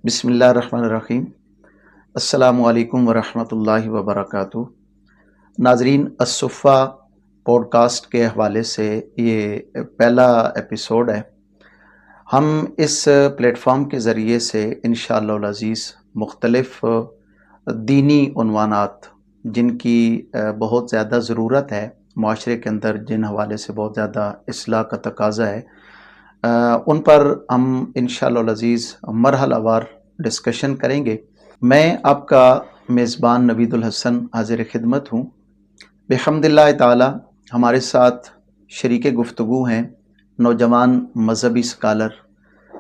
بسم اللہ الرحمن الرحیم۔ السلام علیکم ورحمۃ اللہ وبرکاتہ۔ ناظرین، الصفہ پوڈ کاسٹ کے حوالے سے یہ پہلا ایپیسوڈ ہے۔ ہم اس پلیٹ فارم کے ذریعے سے انشاءاللہ العزیز مختلف دینی عنوانات جن کی بہت زیادہ ضرورت ہے معاشرے کے اندر، جن حوالے سے بہت زیادہ اصلاح کا تقاضا ہے، ان پر ہم انشاءاللہ العزیز مرحلہ وار ڈسکشن کریں گے۔ میں آپ کا میزبان نوید الحسن حاضر خدمت ہوں۔ بحمد اللہ تعالی ہمارے ساتھ شریک گفتگو ہیں نوجوان مذہبی اسکالر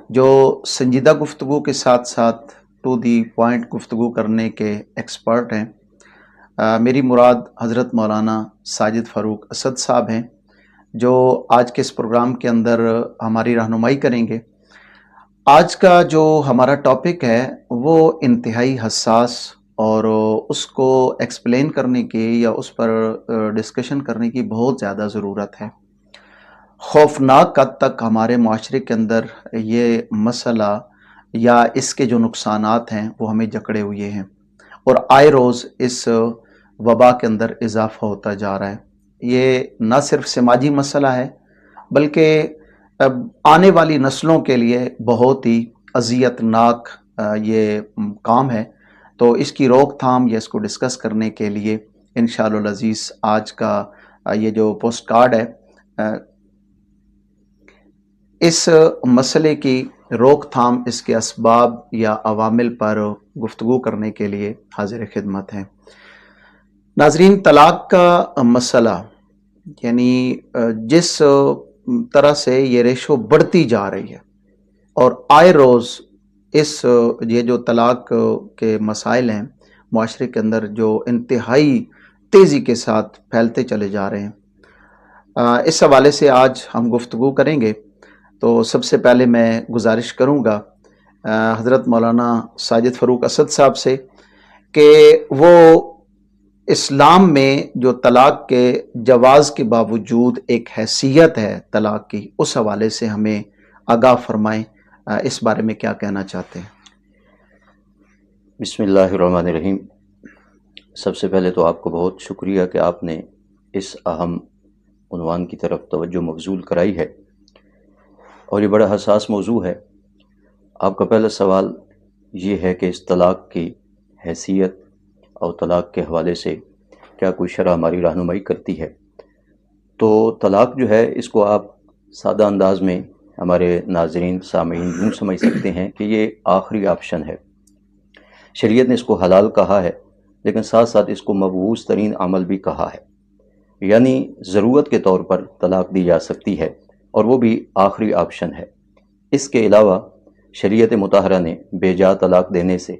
جو سنجیدہ گفتگو کے ساتھ ساتھ ٹو دی پوائنٹ گفتگو کرنے کے ایکسپرٹ ہیں۔ میری مراد حضرت مولانا ساجد فاروق اسد صاحب ہیں، جو آج کے اس پروگرام کے اندر ہماری رہنمائی کریں گے۔ آج کا جو ہمارا ٹاپک ہے وہ انتہائی حساس اور اس کو ایکسپلین کرنے کی یا اس پر ڈسکشن کرنے کی بہت زیادہ ضرورت ہے۔ خوفناک حد تک ہمارے معاشرے کے اندر یہ مسئلہ یا اس کے جو نقصانات ہیں وہ ہمیں جکڑے ہوئے ہیں، اور آئے روز اس وبا کے اندر اضافہ ہوتا جا رہا ہے۔ یہ نہ صرف سماجی مسئلہ ہے بلکہ آنے والی نسلوں کے لیے بہت ہی اذیت ناک یہ کام ہے۔ تو اس کی روک تھام یا اس کو ڈسکس کرنے کے لیے انشاءاللہ العزیز آج کا یہ جو پوسٹ کارڈ ہے، اس مسئلے کی روک تھام، اس کے اسباب یا عوامل پر گفتگو کرنے کے لیے حاضر خدمت ہیں۔ ناظرین، طلاق کا مسئلہ، یعنی جس طرح سے یہ ریشو بڑھتی جا رہی ہے اور آئے روز یہ جو طلاق کے مسائل ہیں معاشرے کے اندر جو انتہائی تیزی کے ساتھ پھیلتے چلے جا رہے ہیں، اس حوالے سے آج ہم گفتگو کریں گے۔ تو سب سے پہلے میں گزارش کروں گا حضرت مولانا ساجد فاروق اسد صاحب سے کہ وہ اسلام میں جو طلاق کے جواز کے باوجود ایک حیثیت ہے طلاق کی، اس حوالے سے ہمیں آگاہ فرمائیں، اس بارے میں کیا کہنا چاہتے ہیں؟ بسم اللہ الرحمن الرحیم۔ سب سے پہلے تو آپ کو بہت شکریہ کہ آپ نے اس اہم عنوان کی طرف توجہ مبذول کرائی ہے، اور یہ بڑا حساس موضوع ہے۔ آپ کا پہلا سوال یہ ہے کہ اس طلاق کی حیثیت اور طلاق کے حوالے سے کیا کوئی شرع ہماری رہنمائی کرتی ہے؟ تو طلاق جو ہے، اس کو آپ سادہ انداز میں ہمارے ناظرین سامعین یوں سمجھ سکتے ہیں کہ یہ آخری آپشن ہے۔ شریعت نے اس کو حلال کہا ہے، لیکن ساتھ ساتھ اس کو مبعوث ترین عمل بھی کہا ہے، یعنی ضرورت کے طور پر طلاق دی جا سکتی ہے، اور وہ بھی آخری آپشن ہے۔ اس کے علاوہ شریعت مطہرہ نے بے جا طلاق دینے سے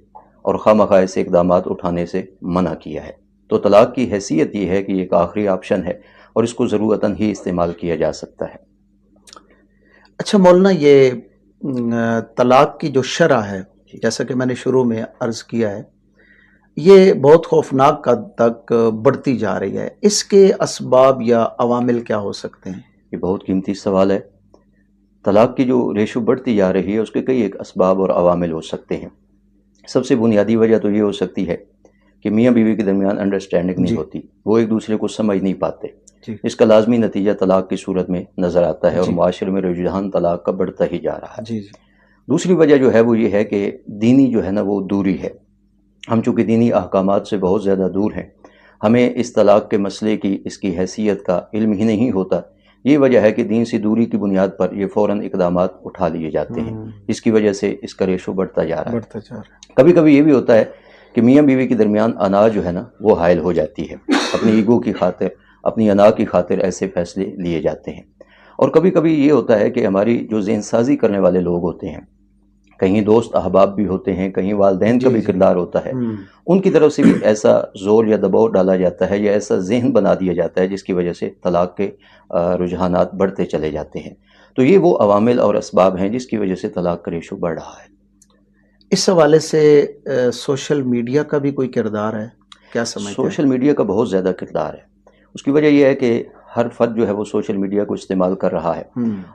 اور خواہ سے اقدامات اٹھانے سے منع کیا ہے۔ تو طلاق کی حیثیت یہ ہے کہ یہ ایک آخری آپشن ہے اور اس کو ضرورتاً ہی استعمال کیا جا سکتا ہے۔ اچھا مولانا، یہ طلاق کی جو شرح ہے، جیسا کہ میں نے شروع میں عرض کیا ہے، یہ بہت خوفناک حد تک بڑھتی جا رہی ہے۔ اس کے اسباب یا عوامل کیا ہو سکتے ہیں؟ یہ بہت قیمتی سوال ہے۔ طلاق کی جو ریشو بڑھتی جا رہی ہے، اس کے کئی ایک اسباب اور عوامل ہو سکتے ہیں۔ سب سے بنیادی وجہ تو یہ ہو سکتی ہے کہ میاں بیوی کے درمیان انڈرسٹینڈنگ نہیں ہوتی، وہ ایک دوسرے کو سمجھ نہیں پاتے۔ اس کا لازمی نتیجہ طلاق کی صورت میں نظر آتا ہے، اور معاشرے میں رجحان طلاق کا بڑھتا ہی جا رہا ہے۔ دوسری وجہ جو ہے وہ یہ ہے کہ دینی جو ہے نا وہ دوری ہے۔ ہم چونکہ دینی احکامات سے بہت زیادہ دور ہیں، ہمیں اس طلاق کے مسئلے کی، اس کی حیثیت کا علم ہی نہیں ہوتا۔ یہ وجہ ہے کہ دین سے دوری کی بنیاد پر یہ فوراً اقدامات اٹھا لیے جاتے ہیں، جس کی وجہ سے اس کا ریشو بڑھتا جا رہا ہے۔ کبھی کبھی یہ بھی ہوتا ہے کہ میاں بیوی کے درمیان انا جو ہے نا وہ حائل ہو جاتی ہے، اپنی ایگو کی خاطر، اپنی انا کی خاطر ایسے فیصلے لیے جاتے ہیں۔ اور کبھی کبھی یہ ہوتا ہے کہ ہماری جو ذہن سازی کرنے والے لوگ ہوتے ہیں، کہیں دوست احباب بھی ہوتے ہیں، کہیں والدین کا بھی کردار ہوتا ہے، ان کی طرف سے بھی ایسا زور یا دباؤ ڈالا جاتا ہے یا ایسا ذہن بنا دیا جاتا ہے جس کی وجہ سے طلاق کے رجحانات بڑھتے چلے جاتے ہیں۔ تو یہ وہ عوامل اور اسباب ہیں جس کی وجہ سے طلاق کا ریشو بڑھ رہا ہے۔ اس حوالے سے سوشل میڈیا کا بھی کوئی کردار ہے؟ کیا سمجھتے ہیں؟ سوشل میڈیا کا بہت زیادہ کردار ہے۔ اس کی وجہ یہ ہے کہ ہر فرد جو ہے وہ سوشل میڈیا کو استعمال کر رہا ہے،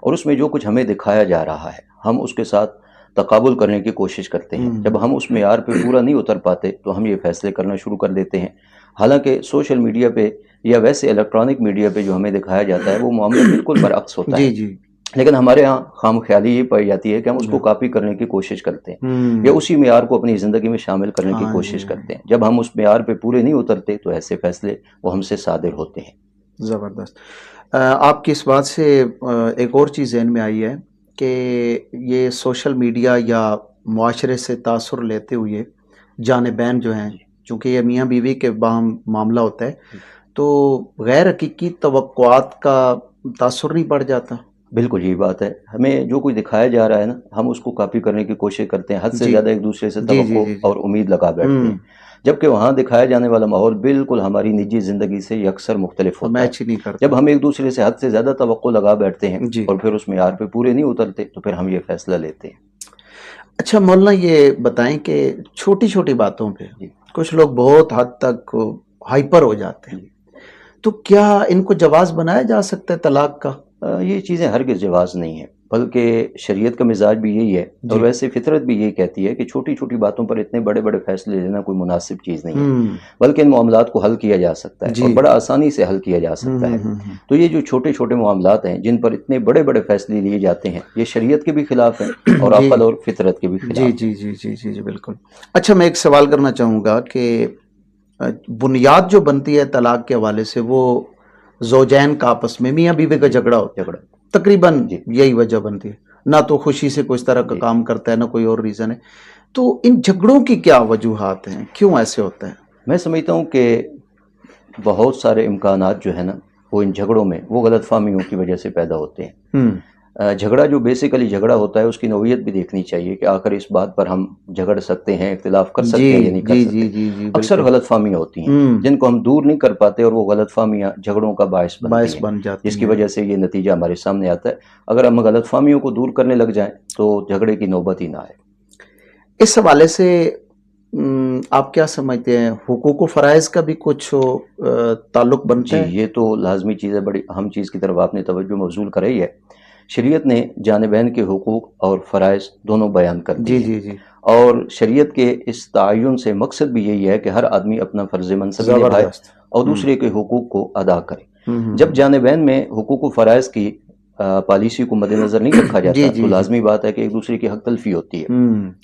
اور اس میں جو کچھ ہمیں دکھایا جا رہا ہے ہم اس کے ساتھ تقابل کرنے کی کوشش کرتے ہیں. جب ہم اس معیار پہ پورا نہیں اتر پاتے تو ہم یہ فیصلے کرنا شروع کر دیتے ہیں. حالانکہ سوشل میڈیا پہ یا ویسے الیکٹرانک میڈیا پہ جو ہمیں دکھایا جاتا ہے وہ معاملہ بالکل برعکس ہوتا ہے. لیکن ہمارے ہاں خام خیالی یہ پائی جاتی ہے کہ ہم اس کو کاپی کرنے کی کوشش کرتے ہیں یا اسی معیار کو اپنی زندگی میں شامل کرنے کی کوشش کرتے ہیں. جب ہم اس معیار پہ پورے نہیں اترتے تو ایسے فیصلے وہ ہم سے صادر ہوتے ہیں. زبردست. آپ کی اس بات سے ایک اور چیز ذہن میں آئی ہے کہ یہ سوشل میڈیا یا معاشرے سے تاثر لیتے ہوئے جانبین جو ہیں، چونکہ یہ میاں بیوی کے باہم معاملہ ہوتا ہے، تو غیر حقیقی توقعات کا تاثر نہیں پڑ جاتا؟ بالکل یہی بات ہے. ہمیں جو کچھ دکھایا جا رہا ہے نا، ہم اس کو کاپی کرنے کی کوشش کرتے ہیں، حد سے زیادہ ایک دوسرے سے توقع اور امید لگا بیٹھتے ہیں، جبکہ وہاں دکھایا جانے والا ماحول بالکل ہماری نجی زندگی سے یکسر مختلف ہوتا ہے. جب ہم ایک دوسرے سے حد سے زیادہ توقع لگا بیٹھتے ہیں اور پھر اس معیار پہ پورے نہیں اترتے تو پھر ہم یہ فیصلہ لیتے ہیں. اچھا مولانا، یہ بتائیں کہ چھوٹی چھوٹی باتوں پہ کچھ لوگ بہت حد تک ہائپر ہو جاتے ہیں، تو کیا ان کو جواز بنایا جا سکتا ہے طلاق کا؟ یہ چیزیں ہرگز جواز نہیں ہیں، بلکہ شریعت کا مزاج بھی یہی ہے اور ویسے فطرت بھی یہی کہتی ہے کہ چھوٹی چھوٹی باتوں پر اتنے بڑے بڑے فیصلے لینا کوئی مناسب چیز نہیں ہے، بلکہ ان معاملات کو حل کیا جا سکتا ہے اور بڑا آسانی سے حل کیا جا سکتا ہے. تو یہ جو چھوٹے چھوٹے معاملات ہیں جن پر اتنے بڑے بڑے فیصلے لیے جاتے ہیں، یہ شریعت کے بھی خلاف ہیں اور عقل اور فطرت کے بھی خلاف ہیں. جی جی جی جی جی بالکل. اچھا، میں ایک سوال کرنا چاہوں گا کہ بنیاد جو بنتی ہے طلاق کے حوالے سے وہ زوجین کا آپس میں میاں بیوی کا جھگڑا ہوتا ہے، تقریباً یہی وجہ بنتی ہے. نہ تو خوشی سے کوئی اس طرح کا کام کرتا ہے، نہ کوئی اور ریزن ہے. تو ان جھگڑوں کی کیا وجوہات ہیں، کیوں ایسے ہوتا ہے؟ میں سمجھتا ہوں کہ بہت سارے امکانات جو ہے نا وہ ان جھگڑوں میں وہ غلط فہمیوں کی وجہ سے پیدا ہوتے ہیں. جھگڑا جو بیسیکلی جھگڑا ہوتا ہے اس کی نوعیت بھی دیکھنی چاہیے کہ آخر اس بات پر ہم جھگڑ سکتے ہیں، اختلاف کر سکتے ہیں یا نہیں کر سکتے. اکثر غلط فہمیاں ہوتی ہیں جن کو ہم دور نہیں کر پاتے اور وہ غلط فہمیاں جھگڑوں کا باعث بن جاتی ہیں، جس کی وجہ سے یہ نتیجہ ہمارے سامنے آتا ہے. اگر ہم غلط فہمیوں کو دور کرنے لگ جائیں تو جھگڑے کی نوبت ہی نہ آئے. اس حوالے سے آپ کیا سمجھتے ہیں، حقوق و فرائض کا بھی کچھ تعلق بنتا ہے؟ جی، یہ تو لازمی چیز ہے. بڑی اہم چیز کی طرف آپ نے توجہ مبذول کرائی ہے. شریعت نے جانبین کے حقوق اور فرائض دونوں بیان کر دیے ہیں اور شریعت کے اس تعین سے مقصد بھی یہی ہے کہ ہر آدمی اپنا فرض منصبی نبھائے اور دوسرے کے حقوق کو ادا کرے. جب جانبین میں حقوق و فرائض کی پالیسی کو مد نظر نہیں رکھا جاتا تو لازمی بات ہے کہ ایک دوسرے کی حق تلفی ہوتی ہے.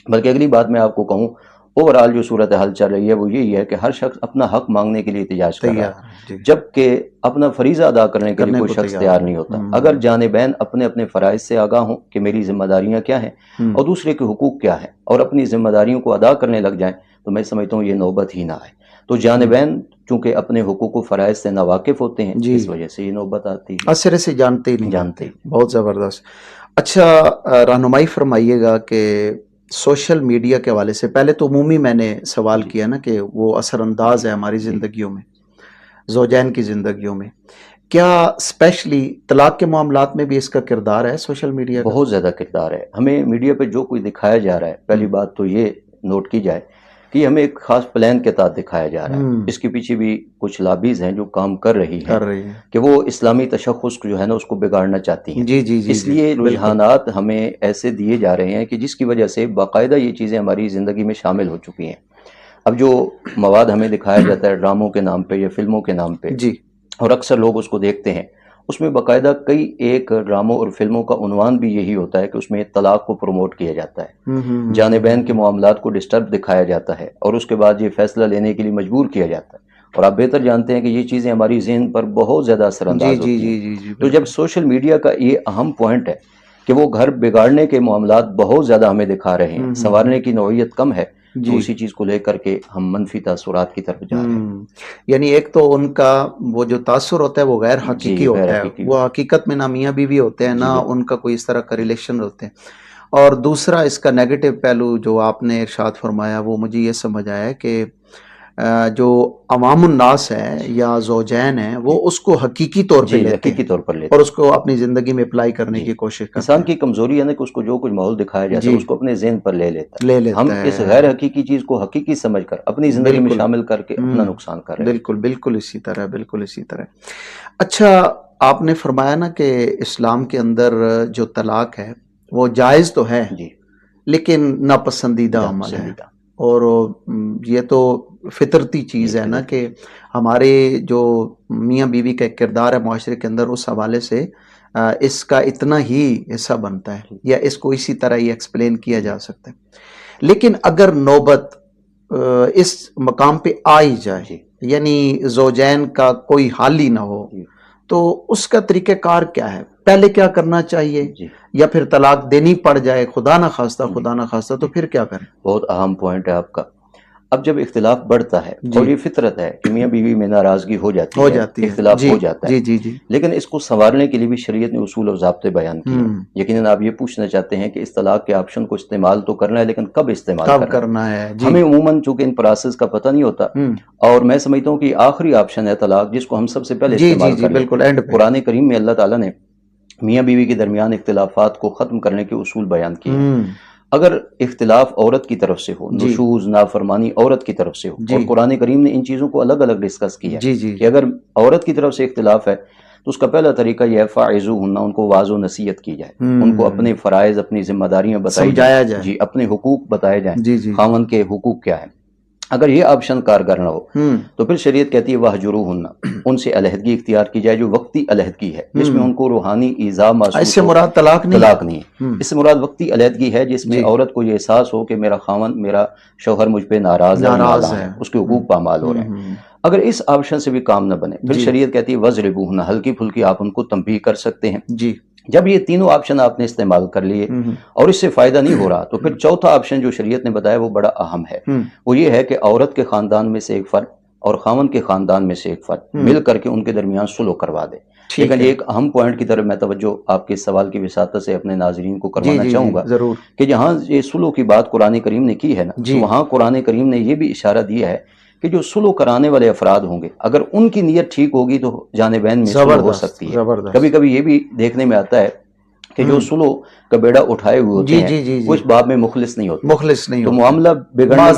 بلکہ اگلی بات میں آپ کو کہوں، اوورآل جو صورتحال چل رہی ہے وہ یہی ہے کہ ہر شخص اپنا حق مانگنے کے لیے احتجاج کر رہا ہے، جبکہ اپنا فریضہ ادا کرنے کے لیے کوئی شخص تیار نہیں ہوتا. اگر جانبین اپنے اپنے فرائض سے آگاہ ہوں کہ میری ذمہ داریاں کیا ہیں اور دوسرے کے حقوق کیا ہیں اور اپنی ذمہ داریوں کو ادا کرنے لگ جائیں تو میں سمجھتا ہوں یہ نوبت ہی نہ آئے. تو جانبین چونکہ اپنے حقوق و فرائض سے ناواقف ہوتے ہیں اس وجہ سے یہ نوبت آتی ہے، اثر سے جانتے ہی نہیں. بہت زبردست. اچھا رہنمائی فرمائیے گا کہ سوشل میڈیا کے حوالے سے پہلے تو عمومی میں نے سوال کیا نا کہ وہ اثر انداز ہے ہماری زندگیوں میں، زوجین کی زندگیوں میں. کیا اسپیشلی طلاق کے معاملات میں بھی اس کا کردار ہے سوشل میڈیا کا؟ بہت زیادہ کردار ہے. ہمیں میڈیا پہ جو کچھ دکھایا جا رہا ہے، پہلی بات تو یہ نوٹ کی جائے کہ ہمیں ایک خاص پلان کے تحت دکھایا جا رہا ہے. اس کے پیچھے بھی کچھ لابیز ہیں جو کام کر رہی ہیں کہ وہ اسلامی تشخص جو ہے نا اس کو بگاڑنا چاہتی ہیں. اس لیے رجحانات ہمیں ایسے دیے جا رہے ہیں کہ جس کی وجہ سے باقاعدہ یہ چیزیں ہماری زندگی میں شامل ہو چکی ہیں. اب جو مواد ہمیں دکھایا جاتا ہے ڈراموں کے نام پہ یا فلموں کے نام پہ، اور اکثر لوگ اس کو دیکھتے ہیں، اس میں باقاعدہ کئی ایک ڈراموں اور فلموں کا عنوان بھی یہی ہوتا ہے کہ اس میں طلاق کو پروموٹ کیا جاتا ہے، جانبین کے معاملات کو ڈسٹرب دکھایا جاتا ہے اور اس کے بعد یہ فیصلہ لینے کے لیے مجبور کیا جاتا ہے. اور آپ بہتر جانتے ہیں کہ یہ چیزیں ہماری ذہن پر بہت زیادہ اثر انداز ہوتی ہیں. تو جب سوشل میڈیا کا یہ اہم پوائنٹ ہے کہ وہ گھر بگاڑنے کے معاملات بہت زیادہ ہمیں دکھا رہے ہیں، سنوارنے کی نوعیت کم ہے، تو اسی چیز کو لے کر کے ہم منفی تاثرات کی طرف جا رہے ہیں. یعنی ایک تو ان کا وہ جو تاثر ہوتا ہے وہ غیر حقیقی ہوتا ہے، وہ حقیقت میں نہ میاں بیوی ہوتے ہیں نہ ان کا کوئی اس طرح کا ریلیشن ہوتے ہیں. اور دوسرا اس کا نیگیٹو پہلو جو آپ نے ارشاد فرمایا وہ مجھے یہ سمجھ آیا کہ جو عوام الناس ہے یا زوجین ہیں وہ اس کو حقیقی طور پہ لیتے ہیں اور اس کو اپنی زندگی میں اپلائی کرنے کی کوشش کرتے ہیں. انسان کی کمزوری ہے نا کہ اس کو جو کچھ ماحول دکھایا جاتا ہے اس کو اپنے ذہن پر لے لیتا ہے. ہم اس غیر حقیقی چیز کو حقیقی سمجھ کر اپنی زندگی میں شامل کر کے اپنا نقصان کر رہے ہیں. بالکل بالکل اسی طرح، بالکل اسی طرح. اچھا آپ نے فرمایا نا کہ اسلام کے اندر جو طلاق ہے وہ جائز تو ہے لیکن ناپسندیدہ عمل ہے، اور یہ تو فطرتی چیز ہے نا کہ ہمارے جو میاں بیوی کا ایک کردار ہے معاشرے کے اندر، اس حوالے سے اس کا اتنا ہی حصہ بنتا ہے، یا اس کو اسی طرح ہی ایکسپلین کیا جا سکتا ہے۔ لیکن اگر نوبت اس مقام پہ آئی جائے، یعنی زوجین کا کوئی حال ہی نہ ہو، تو اس کا طریقہ کار کیا ہے؟ پہلے کیا کرنا چاہیے، یا پھر طلاق دینی پڑ جائے خدا نہ خواستہ تو پھر کیا کریں؟ بہت اہم پوائنٹ ہے آپ کا۔ اب جب اختلاف بڑھتا ہے اور یہ فطرت ہے کہ میاں بیوی میں ناراضگی ہو جاتی ہے، اختلاف ہو جاتا ہے، لیکن اس کو سنوارنے کے لیے بھی شریعت نے اصول و ضابطے بیان کیے ہیں۔ یقیناً آپ یہ پوچھنا چاہتے ہیں کہ اس طلاق کے آپشن کو استعمال تو کرنا ہے، لیکن کب استعمال کرنا ہے؟ ہمیں عموماً چونکہ ان پروسیس کا پتہ نہیں ہوتا، اور میں سمجھتا ہوں کہ آخری آپشن ہے طلاق، جس کو ہم سب سے پہلے استعمال کریں۔ قرآن کریم میں اللہ تعالیٰ نے میاں بیوی کے درمیان اختلافات کو ختم کرنے کے اصول بیان کیے ہیں۔ اگر اختلاف عورت کی طرف سے ہو، نشوز نافرمانی عورت کی طرف سے ہو، اور قرآن کریم نے ان چیزوں کو الگ الگ ڈسکس کیا ہے کہ اگر عورت کی طرف سے اختلاف ہے تو اس کا پہلا طریقہ یہ ہے فاعظوہن، ان کو واعظ و نصیحت کی جائے، ان کو اپنے فرائض اپنی ذمہ داریاں بتائی جائیں، اپنے حقوق بتائے جائیں، خاوند کے حقوق کیا ہیں۔ اگر یہ آپشن کارگر نہ ہو تو پھر شریعت کہتی ہے وہجروہن، ان سے علیحدگی اختیار کی جائے، جو وقتی علیحدگی ہے جس میں ان کو روحانی ایذا محسوس، اس سے مراد طلاق نہیں ہے، اس سے مراد وقتی علیحدگی ہے جس میں عورت کو یہ احساس ہو کہ میرا خاوند، میرا شوہر مجھ پہ ناراض ہے، اس کے حقوق پامال ہو رہے ہیں۔ اگر اس آپشن سے بھی کام نہ بنے پھر شریعت کہتی ہے وضربوہن، ہلکی پھلکی آپ ان کو تنبیہ کر سکتے ہیں۔ جب یہ تینوں آپشن آپ نے استعمال کر لیے اور اس سے فائدہ نہیں ہو رہا تو پھر چوتھا آپشن جو شریعت نے بتایا وہ بڑا اہم ہے، وہ یہ ہے کہ عورت کے خاندان میں سے ایک فرد اور خاوند کے خاندان میں سے ایک فرد مل کر کے ان کے درمیان صلح کروا دے۔ لیکن یہ ایک اہم پوائنٹ کی طرف میں توجہ آپ کے سوال کی وساطت سے اپنے ناظرین کو کروانا چاہوں گا کہ جہاں یہ صلح کی بات قرآن کریم نے کی ہے نا، وہاں قرآن کریم نے یہ بھی اشارہ دیا ہے کہ جو صلح کرانے والے افراد ہوں گے اگر ان کی نیت ٹھیک ہوگی تو جانبین میں صلح ہو سکتی ہے۔ کبھی کبھی یہ بھی دیکھنے میں آتا ہے کہ جو صلح کا بیڑا اٹھائے ہوئے ہوتے ہیں وہ اس باب میں مخلص نہیں ہوتے، تو معاملہ بگڑنے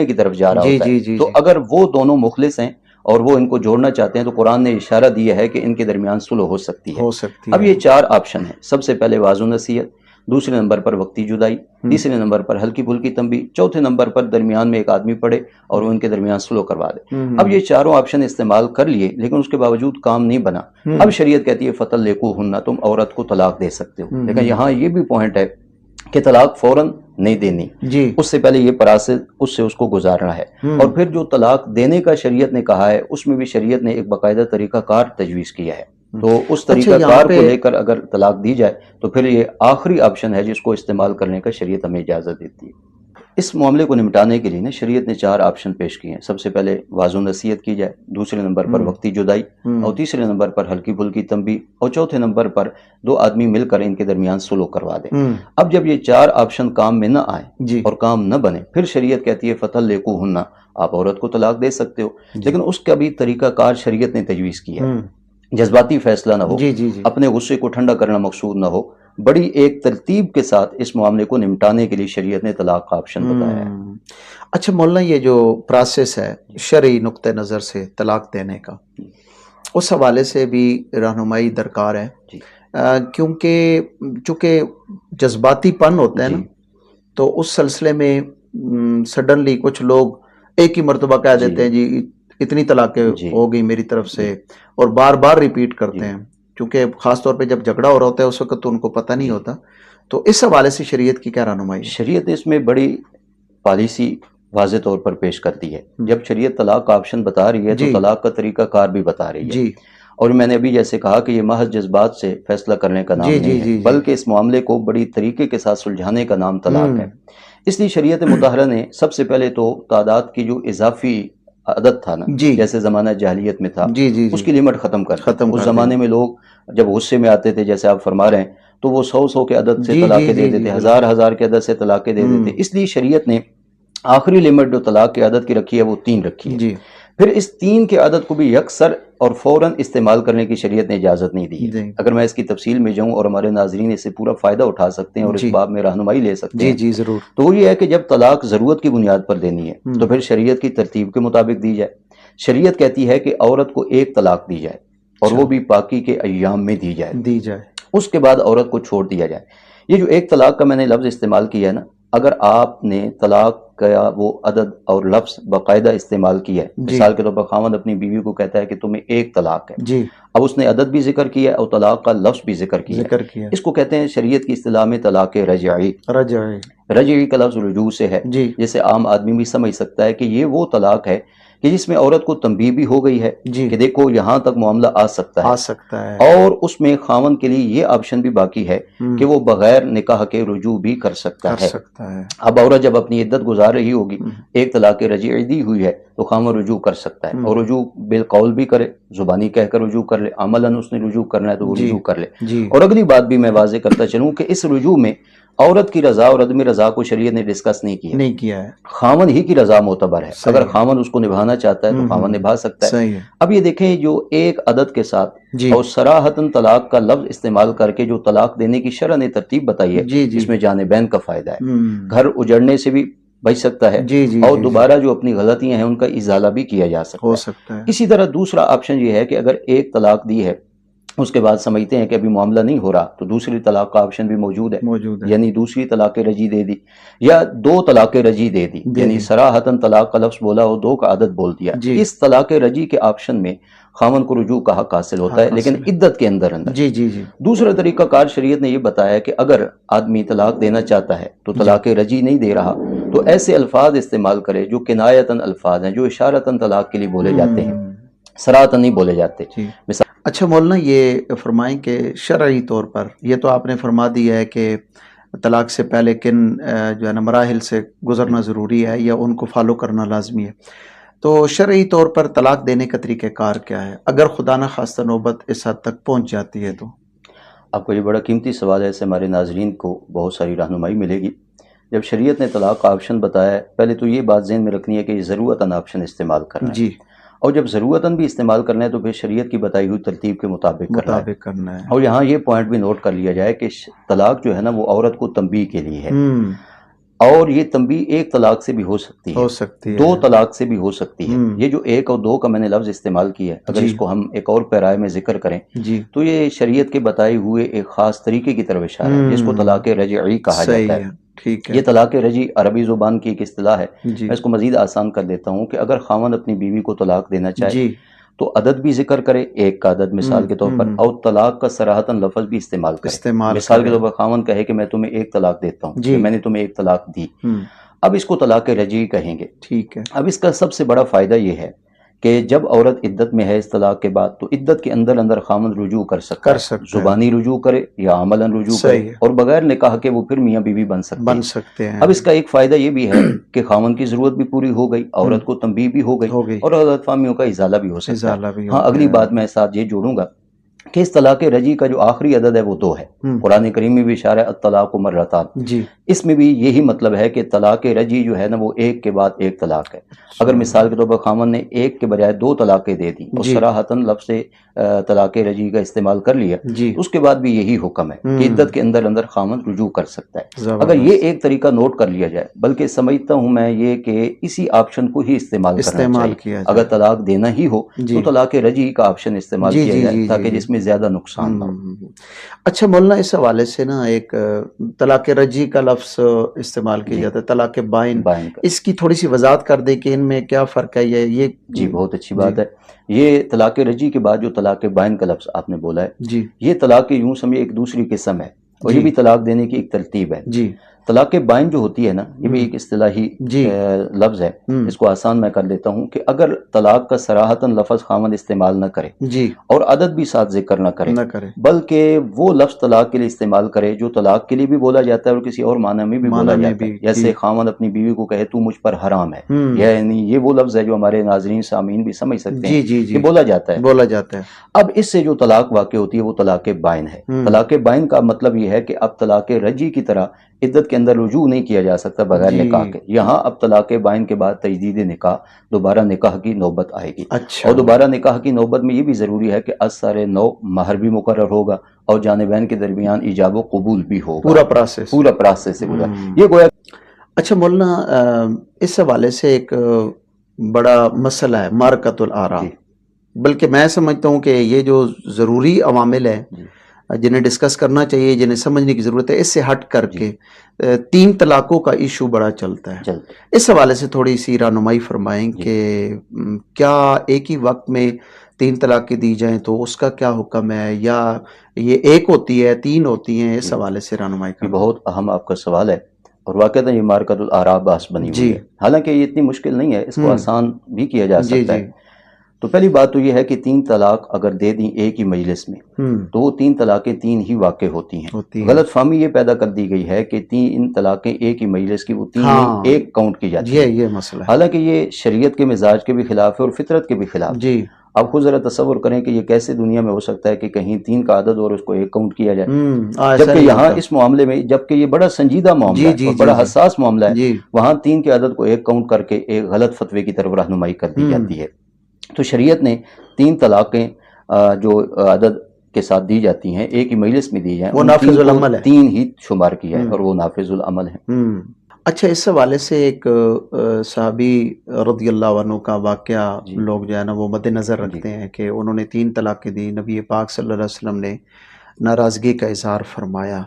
کی طرف جا رہا ہوتا ہے۔ تو اگر وہ دونوں مخلص ہیں اور وہ ان کو جوڑنا چاہتے ہیں تو قرآن نے اشارہ دیا ہے کہ ان کے درمیان صلح ہو سکتی ہے۔ اب یہ چار آپشن ہیں، سب سے پہلے واعظ و نصیحت، دوسرے نمبر پر وقتی جدائی، تیسرے نمبر پر ہلکی پھلکی تنبیہ، چوتھے نمبر پر درمیان میں ایک آدمی پڑے اور وہ ان کے درمیان صلح کروا دے۔ اب یہ چاروں آپشن استعمال کر لیے لیکن اس کے باوجود کام نہیں بنا، اب شریعت کہتی ہے فطلقوہن، تم عورت کو طلاق دے سکتے ہو۔ لیکن یہاں یہ بھی پوائنٹ ہے کہ طلاق فوراً نہیں دینی، اس سے پہلے یہ پروسیس اس سے اس کو گزارنا ہے۔ اور پھر جو طلاق دینے کا شریعت نے کہا ہے اس میں بھی شریعت نے ایک باقاعدہ طریقہ کار تجویز کیا ہے، تو اس طریقہ کار کو لے کر اگر طلاق دی جائے تو پھر یہ آخری آپشن ہے جس کو استعمال کرنے کا شریعت ہمیں اجازت دیتی ہے۔ اس معاملے کو نمٹانے کے لیے شریعت نے چار آپشن پیش کیے ہیں۔ سب سے پہلے واعظ و نصیحت کی جائے، دوسرے نمبر پر وقتی جدائی، اور تیسرے نمبر پر ہلکی پھلکی تنبیہ، اور چوتھے نمبر پر دو آدمی مل کر ان کے درمیان صلح کروا دیں۔ اب جب یہ چار آپشن کام میں نہ آئے اور کام نہ بنے پھر شریعت کہتی ہے فطلقوہن، آپ عورت کو طلاق دے سکتے ہو، لیکن اس کا بھی طریقہ کار شریعت نے تجویز کیا ہے۔ جذباتی فیصلہ نہ ہو، اپنے غصے کو ٹھنڈا کرنا مقصود نہ ہو، بڑی ایک ترتیب کے ساتھ اس معاملے کو نمٹانے کے لیے شریعت نے طلاق کا آپشن بتایا ہے۔ اچھا مولانا، یہ جو پروسیس ہے شرعی نقطہ نظر سے طلاق دینے کا، اس حوالے سے بھی رہنمائی درکار ہے، کیونکہ چونکہ جذباتی پن ہوتا ہے نا، تو اس سلسلے میں سڈنلی کچھ لوگ ایک ہی مرتبہ کہہ دیتے ہیں جی اتنی طلاقیں ہو گئی میری طرف سے، اور بار بار ریپیٹ کرتے ہیں، کیونکہ خاص طور پہ جب جھگڑا ہو رہا ہوتا ہے اس وقت تو ان کو پتہ نہیں ہوتا۔ تو اس حوالے سے شریعت کی کیا رہنمائی ہے؟ شریعت اس میں بڑی پالیسی واضح طور پر پیش کرتی ہے۔ جب شریعت طلاق کا آپشن بتا رہی ہے تو طلاق کا طریقہ کار بھی بتا رہی ہے، اور میں نے ابھی جیسے کہا کہ یہ محض جذبات سے فیصلہ کرنے کا نام نہیں ہے، بلکہ اس معاملے کو بڑی طریقے کے ساتھ سلجھانے کا نام طلاق ہے۔ اس لیے شریعت مطہرہ نے سب سے پہلے تو تعداد کی جو اضافی عدد تھا نا، جیسے زمانہ جاہلیت میں تھا، اس کی لمٹ ختم کر دی۔ اس زمانے میں لوگ جب غصے میں آتے تھے جیسے آپ فرما رہے ہیں تو وہ 100 کے عدد سے طلاقیں دے دیتے، 1000 کے عدد سے طلاقیں دے دیتے۔ اس لیے شریعت نے آخری لمٹ جو طلاق کے عدد کی رکھی ہے وہ 3 رکھی ہے۔ پھر اس 3 کے عدد کو بھی یکسر اور فوراً استعمال کرنے کی شریعت نے اجازت نہیں دی ہے۔ اگر میں اس کی تفصیل میں جاؤں اور ہمارے ناظرین اس سے پورا فائدہ اٹھا سکتے ہیں اور اس باب میں رہنمائی لے سکتے ہیں، ضرور، تو وہ یہ ہے کہ جب طلاق ضرورت کی بنیاد پر دینی ہے تو پھر شریعت کی ترتیب کے مطابق دی جائے۔ شریعت کہتی ہے کہ عورت کو ایک طلاق دی جائے اور وہ بھی پاکی کے ایام میں دی جائے، اس کے بعد عورت کو چھوڑ دیا جائے۔ یہ جو ایک طلاق کا میں نے لفظ استعمال کیا ہے نا، اگر آپ نے طلاق کا وہ عدد اور لفظ باقاعدہ استعمال کیا ہے، مثال کے طور پر خاوند اپنی بیوی کو کہتا ہے کہ تمہیں ایک طلاق ہے، جی، اب اس نے عدد بھی ذکر کیا ہے اور طلاق کا لفظ بھی ذکر کیا ہے، اس کو کہتے ہیں شریعت کی اصطلاح میں طلاق رجعی۔ رجعی کا لفظ رجوع سے ہے، جی، جسے عام آدمی بھی سمجھ سکتا ہے کہ یہ وہ طلاق ہے کہ جس میں عورت کو تنبیہ بھی ہو گئی ہے جی، کہ دیکھو یہاں تک معاملہ آ سکتا ہے، ہے اور اس میں خاوند کے لیے یہ آپشن بھی باقی ہے کہ وہ بغیر نکاح کے رجوع بھی کر سکتا ہے۔ اب عورت جب اپنی عدت گزار رہی ہوگی، ایک طلاق رجعی دی ہوئی ہے، تو خاوند رجوع کر سکتا ہے، اور رجوع بالقول بھی کرے، زبانی کہہ کر رجوع کر لے، عملاً اس نے رجوع کرنا ہے تو وہ رجوع کر لے۔ اور اگلی بات بھی میں واضح کرتا چلوں کہ اس رجوع میں عورت کی رضا اور عدم رضا کو شریعت نے ڈسکس نہیں کیا ہے، خاوند ہی کی رضا معتبر ہے۔ اگر خاوند اس کو نبھانا چاہتا ہے تو خاوند نبھا سکتا ہے۔ اب یہ دیکھیں، جو ایک عدد کے ساتھ اور صراحتاً طلاق کا لفظ استعمال کر کے جو طلاق دینے کی شرع نے ترتیب بتائی ہے، اس میں جانبین کا فائدہ ہے، گھر اجڑنے سے بھی بچ سکتا ہے، اور دوبارہ جو اپنی غلطیاں ہیں ان کا ازالہ بھی کیا جا سکتا ہے۔ اسی طرح دوسرا آپشن یہ ہے کہ اگر ایک طلاق دی ہے، اس کے بعد سمجھتے ہیں کہ ابھی معاملہ نہیں ہو رہا، تو دوسری طلاق کا آپشن بھی موجود ہے، یعنی دوسری طلاق رجعی دے دی، یا دو طلاق رجعی دے دی، یعنی صراحتاً طلاق کا لفظ بولا اور دو کا عدد بول دیا۔ اس طلاق رجعی کے آپشن میں خاوند کو رجوع کا حق حاصل ہوتا ہے، لیکن عدت کے اندر۔ دوسرا طریقہ کار شریعت نے یہ بتایا کہ اگر آدمی طلاق دینا چاہتا ہے تو طلاق رجعی نہیں دے رہا تو ایسے الفاظ استعمال کرے جو کنایتاً الفاظ ہیں، جو اشارتاً طلاق کے لیے بولے جاتے ہیں، صراحتاً نہیں بولے جاتے۔ اچھا مولانا، یہ فرمائیں کہ شرعی طور پر یہ تو آپ نے فرما دیا ہے کہ طلاق سے پہلے کن جو ہے نا مراحل سے گزرنا ضروری ہے یا ان کو فالو کرنا لازمی ہے، تو شرعی طور پر طلاق دینے کا طریقہ کار کیا ہے اگر خدا نہ خواستہ نوبت اس حد تک پہنچ جاتی ہے تو؟ آپ کو یہ بڑا قیمتی سوال ہے، اس سے ہمارے ناظرین کو بہت ساری رہنمائی ملے گی۔ جب شریعت نے طلاق کا آپشن بتایا ہے، پہلے تو یہ بات ذہن میں رکھنی ہے کہ یہ ضرورتاً آپشن استعمال کرنا ہے، اور جب ضرورتاً بھی استعمال کرنا ہے تو پھر شریعت کی بتائی ہوئی ترتیب کے مطابق کرنا ہے۔ اور یہاں یہ پوائنٹ بھی نوٹ کر لیا جائے کہ طلاق جو ہے نا وہ عورت کو تنبیہ کے لیے ہے، اور یہ تنبیہ ایک طلاق سے بھی ہو سکتی ہے، دو طلاق سے بھی ہو سکتی ہے۔ یہ جو ایک اور دو کا میں نے لفظ استعمال کیا ہے، اگر اس کو ہم ایک اور پیرائے میں ذکر کریں تو یہ شریعت کے بتائے ہوئے ایک خاص طریقے کی طرف اشارہ ہے، جس کو طلاق رجعی کہا جاتا ہے۔ یہ طلاق رجعی عربی زبان کی ایک اصطلاح ہے۔ میں اس کو مزید آسان کر دیتا ہوں کہ اگر خاوند اپنی بیوی کو طلاق دینا چاہے تو عدد بھی ذکر کرے، ایک کا عدد مثال کے طور پر، اور طلاق کا صراحتاً لفظ بھی استعمال کرے۔ مثال کے طور پر خاوند کہے کہ میں تمہیں ایک طلاق دیتا ہوں، کہ میں نے تمہیں ایک طلاق دی، اب اس کو طلاق رجعی کہیں گے۔ اب اس کا سب سے بڑا فائدہ یہ ہے کہ جب عورت عدت میں ہے اس طلاق کے بعد، تو عدت کے اندر اندر خاوند رجوع کر سکتا ہے، زبانی رجوع کرے یا عملاً رجوع کرے، اور بغیر نکاح کے وہ پھر میاں بیوی بن سکتے ہیں۔ اب اس کا ایک فائدہ یہ بھی ہے کہ خاوند کی ضرورت بھی پوری ہو گئی، عورت کو تنبیہ بھی ہو گئی، اور غلط فہمیوں کا ازالہ بھی ہو سکتا ہے۔ ہاں، اگلی بات میں ساتھ یہ جوڑوں گا کہ اس طلاق رجعی کا جو آخری عدد ہے وہ 2 ہے۔ قرآن کریم میں بھی اشارہ ہے الطلاق مرتان، اس میں بھی یہی مطلب ہے کہ طلاق رجعی جو ہے نا وہ ایک کے بعد ایک طلاق ہے۔ اگر مثال کے طور پر خاوند نے ایک کے بجائے 2 طلاقیں دے دی اور صراحتاً لفظ طلاق رجعی کا استعمال کر لیا، اس کے بعد بھی یہی حکم ہے کہ عدت کے اندر اندر خاوند رجوع کر سکتا ہے۔ اگر یہ ایک طریقہ نوٹ کر لیا جائے، بلکہ سمجھتا ہوں میں یہ کہ اسی آپشن کو ہی استعمال کرنا چاہیے، اگر طلاق دینا ہی ہو تو طلاق رجعی کا آپشن استعمال کیا جائے تاکہ جس میں زیادہ نقصان نہ ہو۔ اچھا مولانا، اس حوالے سے نا ایک طلاق رجعی کا لفظ استعمال کیا جاتا ہے، طلاق بائن، اس کی تھوڑی سی وضاحت کر دے کہ ان میں کیا فرق ہے؟ یہ جی بہت اچھی بات ہے۔ یہ طلاق رجعی کے بعد جو طلاق بائن کا لفظ آپ نے بولا ہے، یہ طلاق یوں سمجھے ایک دوسری قسم ہے، اور یہ بھی طلاق دینے کی ایک ترتیب ہے۔ طلاق بائن جو ہوتی ہے نا، یہ بھی ایک اصطلاحی لفظ ہے، اس کو آسان میں کر دیتا ہوں کہ اگر طلاق کا صراحتاً لفظ خاوند استعمال نہ کرے اور عدد بھی ساتھ ذکر نہ کرے، بلکہ وہ لفظ طلاق کے لیے استعمال کرے جو طلاق کے لیے بھی بولا جاتا ہے اور کسی اور معنی میں بھی بولا جاتا ہے، جیسے خاوند اپنی بیوی کو کہے تو مجھ پر حرام ہے، یعنی یہ وہ لفظ ہے جو ہمارے ناظرین سامعین بھی سمجھ سکتے ہیں کہ بولا جاتا ہے۔ اب اس سے جو طلاق واقع ہوتی ہے وہ طلاق بائن ہے۔ طلاق بائن کا مطلب یہ ہے کہ اب طلاق رجعی کی طرح عدت کے اندر رجوع نہیں کیا جا سکتا بغیر نکاح کے۔ یہاں اب طلاق بائن کے بعد تجدید نکاح، دوبارہ نکاح کی نوبت آئے گی، اور دوبارہ نکاح کی نوبت میں یہ بھی ضروری ہے کہ اثر نو مہر بھی مقرر ہوگا اور جانبین کے درمیان ایجاب و قبول بھی ہوگا، پورا پروسیس سے گزرا یہ گویا۔ اچھا مولانا، اس حوالے سے ایک بڑا مسئلہ ہے معرکۃ الآراء، بلکہ میں سمجھتا ہوں کہ یہ جو ضروری عوامل ہیں جنہیں ڈسکس کرنا چاہیے، جنہیں سمجھنے کی ضرورت ہے. اس سے ہٹ کر کے 3 طلاقوں کا ایشو بڑا چلتا ہے. اس حوالے سے تھوڑی سی رہنمائی فرمائیں کہ کیا ایک ہی وقت میں 3 طلاقیں دی جائیں تو اس کا کیا حکم ہے، یا یہ ایک ہوتی ہے 3 ہوتی ہیں؟ اس حوالے سے رہنمائی یہ بہت اہم آپ کا سوال ہے، اور واقعہ یہ مارکۃ الآراء بحث بنی ہوئی ہے. حالانکہ یہ اتنی مشکل نہیں ہے، اس کو آسان بھی کیا جا سکتا ہے. تو پہلی بات تو یہ ہے کہ 3 طلاق اگر دے دیں ایک ہی مجلس میں تو وہ 3 طلاقیں 3 ہی واقع ہوتی ہیں. غلط فہمی یہ پیدا کر دی گئی ہے کہ 3 طلاقیں ایک ہی مجلس کی، وہ 3 ایک کاؤنٹ کی جاتی ہیں. یہ مسئلہ، حالانکہ یہ شریعت کے مزاج کے بھی خلاف ہے اور فطرت کے بھی خلاف. آپ خود ذرا تصور کریں کہ یہ کیسے دنیا میں ہو سکتا ہے کہ کہیں 3 کا عدد اور اس کو 1 کاؤنٹ کیا جائے، جبکہ یہاں اس معاملے میں، جبکہ یہ بڑا سنجیدہ معاملہ ہے اور بڑا حساس معاملہ ہے، وہاں 3 کے عدد کو 1 کاؤنٹ کر کے ایک غلط فتوے کی طرف رہنمائی کر دی جاتی ہے. تو شریعت نے 3 طلاقیں جو عدد کے ساتھ دی جاتی ہیں، ایک ہی مجلس میں دی جائیں، وہ نافذ العمل ہے، 3 ہی شمار کیا ہے اور وہ نافذ العمل ہے. اچھا، اس حوالے سے ایک صحابی رضی اللہ عنہ کا واقعہ لوگ جو ہے نا وہ مد نظر رکھتے ہیں کہ انہوں نے 3 طلاقیں دی، نبی پاک صلی اللہ علیہ وسلم نے ناراضگی کا اظہار فرمایا.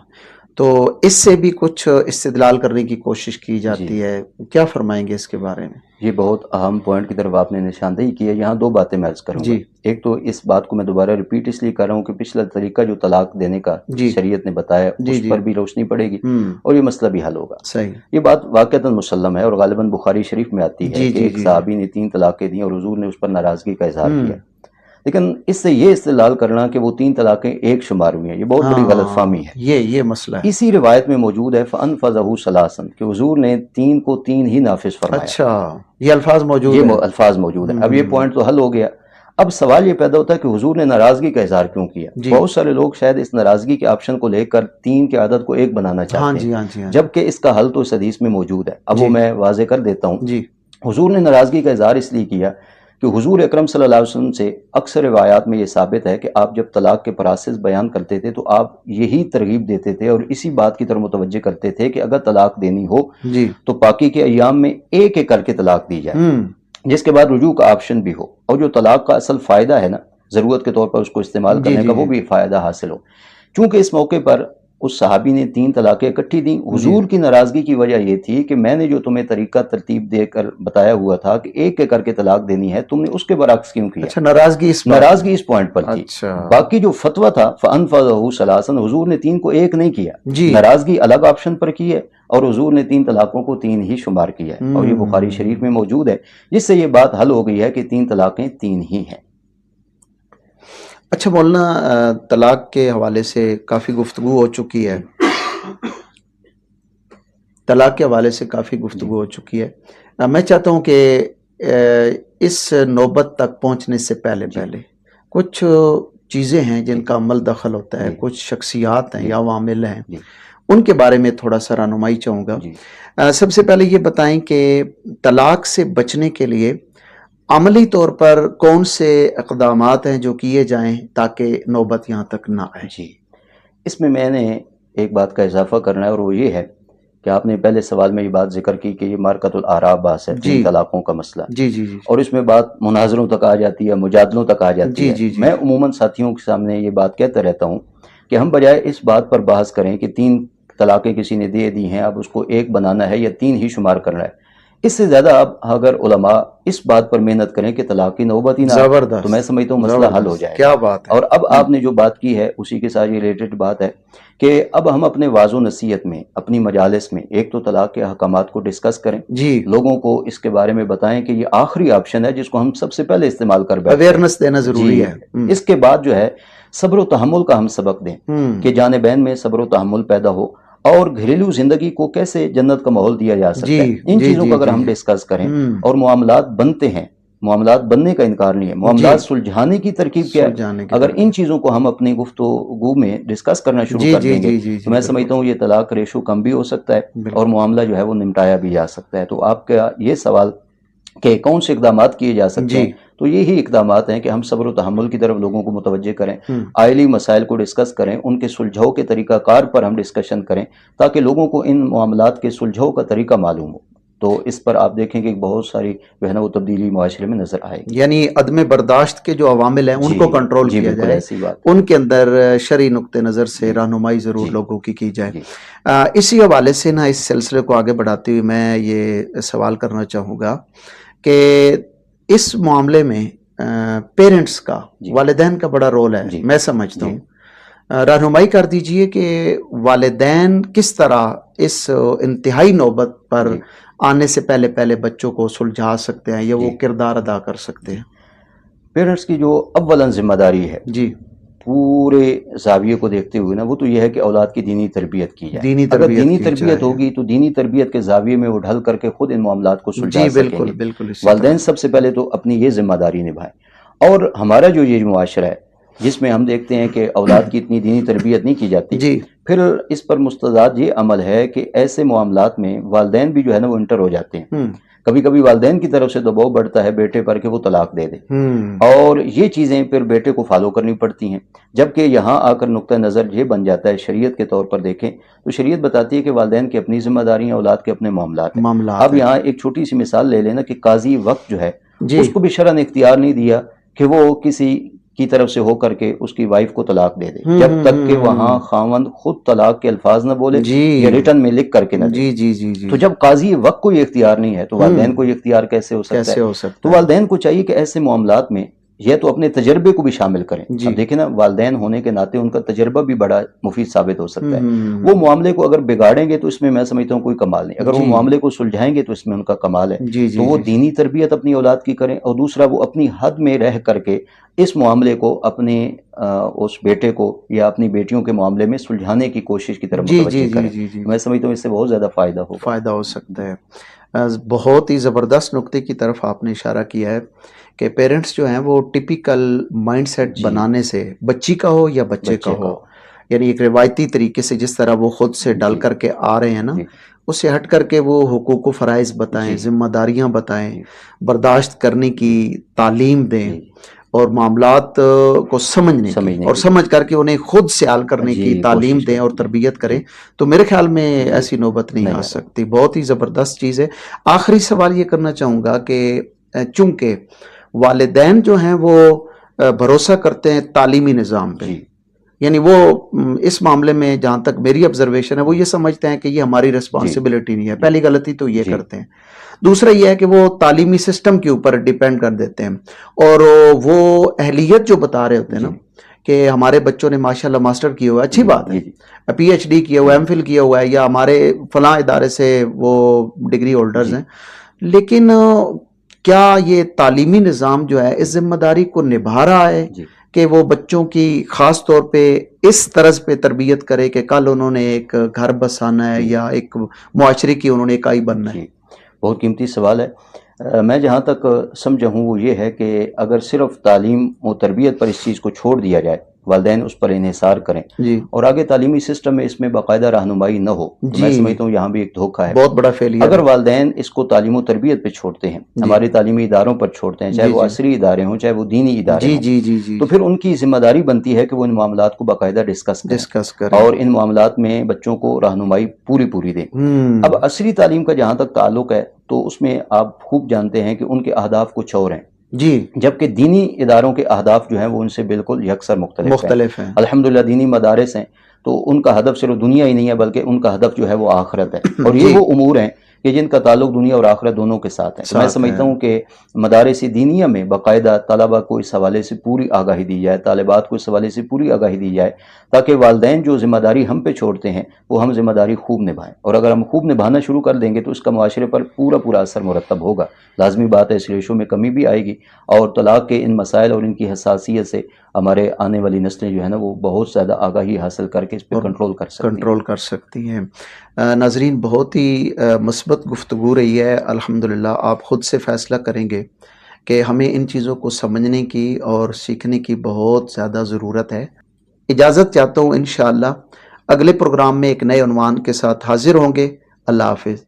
تو اس سے بھی کچھ استدلال کرنے کی کوشش کی جاتی ہے، کیا فرمائیں گے اس کے بارے میں؟ یہ بہت اہم پوائنٹ کی طرف آپ نے نشاندہی کی ہے. یہاں 2 باتیں میں عرض کروں گا. ایک تو اس بات کو میں دوبارہ ریپیٹ اس لیے کر رہا ہوں کہ پچھلا طریقہ جو طلاق دینے کا شریعت نے بتایا اس پر بھی روشنی پڑے گی اور یہ مسئلہ بھی حل ہوگا. یہ بات واقعتاً مسلم ہے اور غالباً بخاری شریف میں آتی ہے کہ ایک صحابی نے 3 طلاقیں دیں اور حضور نے اس پر ناراضگی کا اظہار کیا. لیکن اس سے یہ استدلال کرنا کہ وہ 3 طلاقیں ایک شمار ہوئی ہیں، یہ بہت بڑی غلط فہمی ہے. یہ مسئلہ ہے. اسی روایت میں موجود ہے فَأَنْفَذَهُ ثَلَاثًا کہ حضور نے 3 کو 3 ہی نافذ فرمایا. اچھا، یہ الفاظ موجود ہیں، یہ الفاظ موجود ہیں. اب یہ پوائنٹ تو حل ہو گیا. اب سوال یہ پیدا ہوتا ہے کہ حضور نے ناراضگی کا اظہار کیوں کیا؟ بہت سارے لوگ شاید اس ناراضگی کے آپشن کو لے کر 3 کے عدد کو 1 بنانا چاہتے ہیں، جبکہ اس کا حل تو اس حدیث میں موجود ہے. اب وہ میں واضح کر دیتا ہوں. حضور نے ناراضگی کا اظہار اس لیے کیا کہ حضور اکرم صلی اللہ علیہ وسلم سے اکثر روایات میں یہ ثابت ہے کہ آپ جب طلاق کے پراسس بیان کرتے تھے تو آپ یہی ترغیب دیتے تھے اور اسی بات کی طرف متوجہ کرتے تھے کہ اگر طلاق دینی ہو تو پاکی کے ایام میں ایک ایک کر کے طلاق دی جائے، جس کے بعد رجوع کا آپشن بھی ہو، اور جو طلاق کا اصل فائدہ ہے نا، ضرورت کے طور پر اس کو استعمال کرنے کا، وہ بھی فائدہ حاصل ہو. چونکہ اس موقع پر اس صحابی نے 3 طلاقیں اکٹھی دیں. حضور کی ناراضگی کی وجہ یہ تھی کہ میں نے جو تمہیں طریقہ ترتیب دے کر بتایا ہوا تھا کہ ایک ایک کر کے طلاق دینی ہے، تم نے اس کے برعکس کیوں کیا؟ اچھا، ناراضگی اس پوائنٹ پر تھی. باقی جو فتویٰ تھا فَأَنْفَذَهُ ثَلَاثًا، حضور نے 3 کو 1 نہیں کیا، ناراضگی الگ آپشن پر کی ہے اور حضور نے 3 طلاقوں کو 3 ہی شمار کیا ہے، اور یہ بخاری شریف میں موجود ہے، جس سے یہ بات حل ہو گئی ہے کہ 3 طلاقیں 3 ہی ہیں. اچھا مولانا، طلاق کے حوالے سے کافی گفتگو ہو چکی ہے، طلاق کے حوالے سے کافی گفتگو ہو چکی ہے. میں چاہتا ہوں کہ اس نوبت تک پہنچنے سے پہلے کچھ چیزیں ہیں جن کا عمل دخل ہوتا ہے، کچھ شخصیات ہیں یا عوامل ہیں، ان کے بارے میں تھوڑا سا رہنمائی چاہوں گا. سب سے پہلے یہ بتائیں کہ طلاق سے بچنے کے لیے عملی طور پر کون سے اقدامات ہیں جو کیے جائیں تاکہ نوبت یہاں تک نہ آئے؟ اس میں نے ایک بات کا اضافہ کرنا ہے، اور وہ یہ ہے کہ آپ نے پہلے سوال میں یہ بات ذکر کی کہ یہ مارکۃ الآراء بحث ہے، 3 طلاقوں کا مسئلہ، اور اس میں بات مناظروں تک آ جاتی ہے، مجادلوں تک آ جاتی ہے. میں عموماً ساتھیوں کے سامنے یہ بات کہتا رہتا ہوں کہ ہم بجائے اس بات پر بحث کریں کہ 3 طلاقیں کسی نے دے دی ہیں، اب اس کو 1 بنانا ہے یا 3 ہی شمار کرنا ہے، اس سے زیادہ اب اگر علماء اس بات پر محنت کریں کہ طلاق کی نوبت ہی نہ، تو میں سمجھتا ہوں مسئلہ حل ہو جائے. کیا بات ہے. اور اب آپ نے جو بات کی ہے اسی کے ساتھ یہ ریلیٹڈ بات ہے کہ اب ہم اپنے واعظ و نصیحت میں، اپنی مجالس میں ایک تو طلاق کے احکامات کو ڈسکس کریں، لوگوں کو اس کے بارے میں بتائیں کہ یہ آخری آپشن ہے جس کو ہم سب سے پہلے استعمال کر بیٹھیں، اویئرنس دینا ضروری ہے. اس کے بعد جو ہے صبر و تحمل کا ہم سبق دیں کہ جانبین میں صبر و تحمل پیدا ہو، اور گھریلو زندگی کو کیسے جنت کا ماحول دیا جا سکتا ہے. ان چیزوں کو اگر ہم ڈسکس کریں اور معاملات بنتے ہیں، معاملات بننے کا انکار نہیں ہے، معاملات سلجھانے کی ترکیب کیا ہے، اگر ان چیزوں کو ہم اپنی گفتگو میں ڈسکس کرنا شروع کر دیں گے تو میں سمجھتا ہوں یہ طلاق ریشو کم بھی ہو سکتا ہے اور معاملہ جو ہے وہ نمٹایا بھی جا سکتا ہے. تو آپ کا یہ سوال کہ کون سے اقدامات کیے جا سکتے ہیں، تو یہی اقدامات ہیں کہ ہم صبر و تحمل کی طرف لوگوں کو متوجہ کریں، آئلی مسائل کو ڈسکس کریں، ان کے سلجھاؤ کے طریقہ کار پر ہم ڈسکشن کریں تاکہ لوگوں کو ان معاملات کے سلجھاؤ کا طریقہ معلوم ہو. تو اس پر آپ دیکھیں کہ بہت ساری جو ہے نا وہ تبدیلی معاشرے میں نظر آئے گی. یعنی عدم برداشت کے جو عوامل ہیں ان کو کنٹرول کیا بالکل جائے، ایسی بات. ان کے اندر شرعی نقطہ نظر سے رہنمائی ضرور لوگوں کی جائے. اسی حوالے سے نا اس سلسلے کو آگے بڑھاتے ہوئے میں یہ سوال کرنا چاہوں گا کہ اس معاملے میں پیرنٹس کا، والدین کا بڑا رول ہے میں سمجھتا ہوں. رہنمائی کر دیجئے کہ والدین کس طرح اس انتہائی نوبت پر آنے سے پہلے بچوں کو سلجھا سکتے ہیں یا وہ کردار ادا کر سکتے ہیں. پیرنٹس کی جو اولاً ذمہ داری ہے جی پورے زاویے کو دیکھتے ہوئے نا وہ تو یہ ہے کہ اولاد کی دینی تربیت کی جائے. اگر دینی تربیت ہوگی تو دینی تربیت کے زاویے میں وہ ڈھل کر کے خود ان معاملات کو سلجھا سکیں گے. والدین سب سے پہلے تو اپنی یہ ذمہ داری نبھائیں. اور ہمارا جو یہ معاشرہ ہے جس میں ہم دیکھتے ہیں کہ اولاد کی اتنی دینی تربیت نہیں کی جاتی، پھر اس پر مستضاد یہ عمل ہے کہ ایسے معاملات میں والدین بھی جو ہے نا وہ انٹر ہو جاتے ہیں. کبھی کبھی والدین کی طرف سے دباؤ بڑھتا ہے بیٹے پر کہ وہ طلاق دے دے، اور یہ چیزیں پھر بیٹے کو فالو کرنی پڑتی ہیں. جبکہ یہاں آ کر نقطہ نظر یہ بن جاتا ہے، شریعت کے طور پر دیکھیں تو شریعت بتاتی ہے کہ والدین کی اپنی ذمہ داریاں، اولاد کے اپنے معاملات ہیں. اب یہاں ایک چھوٹی سی مثال لے لینا کہ قاضی وقت جو ہے اس کو بھی شرعاً اختیار نہیں دیا کہ وہ کسی کی طرف سے ہو کر کے اس کی وائف کو طلاق دے دے جب تک کہ وہاں خاوند خود طلاق کے الفاظ نہ بولے یا ریٹن میں لکھ کر کے نہ دے. تو جب قاضی وقت کو یہ اختیار نہیں ہے تو والدین کو یہ اختیار کیسے ہو سکتا ہے؟ تو والدین کو چاہیے کہ ایسے معاملات میں یہ تو اپنے تجربے کو بھی شامل کریں. اب دیکھیں نا، والدین ہونے کے ناطے ان کا تجربہ بھی بڑا مفید ثابت ہو سکتا ہے. وہ معاملے کو اگر بگاڑیں گے تو اس میں میں سمجھتا ہوں کوئی کمال نہیں. اگر وہ معاملے کو سلجھائیں گے تو اس میں ان کا کمال ہے. تو وہ دینی تربیت اپنی اولاد کی کریں، اور دوسرا وہ اپنی حد میں رہ کر کے اس معاملے کو اپنے اس بیٹے کو یا اپنی بیٹیوں کے معاملے میں سلجھانے کی کوشش کی طرف متوجہ کریں. میں سمجھتا ہوں اس سے بہت زیادہ فائدہ ہو سکتا ہے. بہت ہی زبردست نقطے کی طرف آپ نے اشارہ کیا ہے کہ پیرنٹس جو ہیں وہ ٹپیکل مائنڈ سیٹ بنانے سے، بچی کا ہو یا بچے کا ہو، یعنی ایک روایتی طریقے سے جس طرح وہ خود سے ڈل کر کے آ رہے ہیں نا، اس سے ہٹ کر کے وہ حقوق و فرائض بتائیں، ذمہ داریاں بتائیں، برداشت کرنے کی تعلیم دیں، اور معاملات کو سمجھنے اور سمجھ کر کے انہیں خود سے حل کرنے کی تعلیم دیں اور تربیت کریں. تو میرے خیال میں ایسی نوبت نہیں آ سکتی. بہت ہی زبردست چیز ہے. آخری سوال یہ کرنا چاہوں گا کہ چونکہ والدین جو ہیں وہ بھروسہ کرتے ہیں تعلیمی نظام پہ، یعنی وہ اس معاملے میں جہاں تک میری آبزرویشن ہے وہ یہ سمجھتے ہیں کہ یہ ہماری ریسپانسبلٹی نہیں ہے. پہلی غلطی تو یہ کرتے ہیں. دوسرا یہ ہے کہ وہ تعلیمی سسٹم کے اوپر ڈیپینڈ کر دیتے ہیں، اور وہ اہلیت جو بتا رہے ہوتے ہیں نا کہ ہمارے بچوں نے ماشاءاللہ ماسٹر کیا ہوا ہے، اچھی بات ہے، پی ایچ ڈی کیا ہوا ہے، ایم فل کیا ہوا ہے، یا ہمارے فلاں ادارے سے وہ ڈگری ہولڈرز ہیں، لیکن کیا یہ تعلیمی نظام جو ہے اس ذمہ داری کو نبھا رہا ہے کہ وہ بچوں کی خاص طور پہ اس طرز پہ تربیت کرے کہ کل انہوں نے ایک گھر بسانا ہے یا ایک معاشرے کی انہوں نے اکائی بننا ہے؟ بہت قیمتی سوال ہے. میں جہاں تک سمجھا ہوں وہ یہ ہے کہ اگر صرف تعلیم و تربیت پر اس چیز کو چھوڑ دیا جائے، والدین اس پر انحصار کریں اور آگے تعلیمی سسٹم میں اس میں باقاعدہ رہنمائی نہ ہو، میں سمجھتا ہوں یہاں بھی ایک دھوکہ ہے، بہت بڑا فیلئر. اگر والدین اس کو تعلیم و تربیت پہ چھوڑتے ہیں، ہمارے تعلیمی اداروں پر چھوڑتے ہیں، چاہے وہ عصری ادارے ہوں چاہے وہ دینی ادارے ہوں، تو پھر ان کی ذمہ داری بنتی ہے کہ وہ ان معاملات کو باقاعدہ ڈسکس کریں اور ان معاملات میں بچوں کو رہنمائی پوری دیں. اب عصری تعلیم کا جہاں تک تعلق ہے تو اس میں آپ خوب جانتے ہیں کہ ان کے اہداف کچھ اور ہیں، جبکہ دینی اداروں کے اہداف جو ہیں وہ ان سے بالکل یکسر مختلف ہیں. الحمدللہ دینی مدارس ہیں تو ان کا ہدف صرف دنیا ہی نہیں ہے بلکہ ان کا ہدف جو ہے وہ آخرت ہے، اور یہ وہ امور ہیں کہ جن کا تعلق دنیا اور آخرت دونوں کے ساتھ ہے. میں سمجھتا ہوں کہ مدارس دینیہ میں باقاعدہ طلبہ کو اس حوالے سے پوری آگاہی دی جائے، طالبات کو اس حوالے سے پوری آگاہی دی جائے، تاکہ والدین جو ذمہ داری ہم پہ چھوڑتے ہیں وہ ہم ذمہ داری خوب نبھائیں. اور اگر ہم خوب نبھانا شروع کر دیں گے تو اس کا معاشرے پر پورا اثر مرتب ہوگا. لازمی بات ہے اس ریشو میں کمی بھی آئے گی، اور طلاق کے ان مسائل اور ان کی حساسیت سے ہمارے آنے والی نسلیں جو ہے نا وہ بہت زیادہ آگاہی حاصل کر کے اس پہ کنٹرول کر سکتی ہیں. ناظرین، بہت ہی مثبت گفتگو رہی ہے. الحمدللہ آپ خود سے فیصلہ کریں گے کہ ہمیں ان چیزوں کو سمجھنے کی اور سیکھنے کی بہت زیادہ ضرورت ہے. اجازت چاہتا ہوں، انشاءاللہ اگلے پروگرام میں ایک نئے عنوان کے ساتھ حاضر ہوں گے. اللہ حافظ.